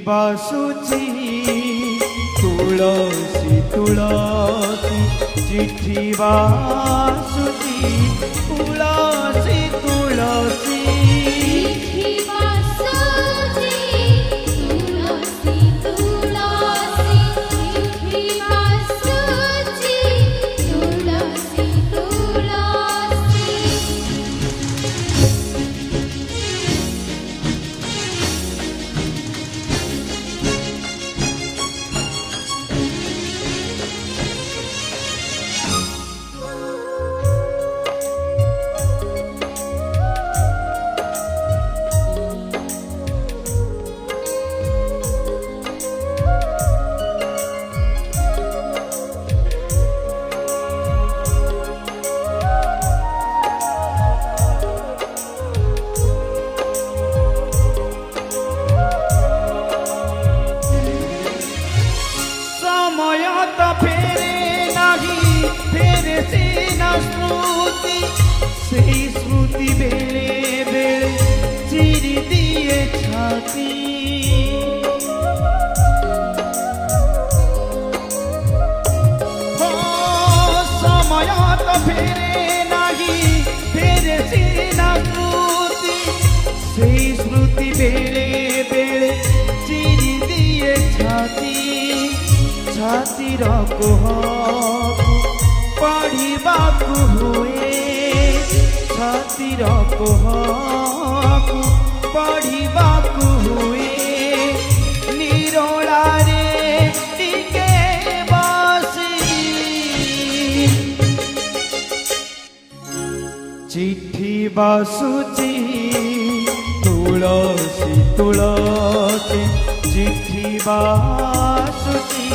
बासुची तुळसी तुळसी चिट्ठी बासुची तुळसी तुळसी स्मृति से स्मृति बेले बेले चिरी दिए छाती हो समय तो फेरे नहीं फेरे सीना स्मृति से स्मृति बेले बेले चिरी दिए छाती छातीर कोह पढ़िबाकु हुए छातीर कोहकु पढ़िबाकु हुए निरोलारे टिके बसी चिट्ठी बासुची तुळसी तुळसी चिट्ठी बासुची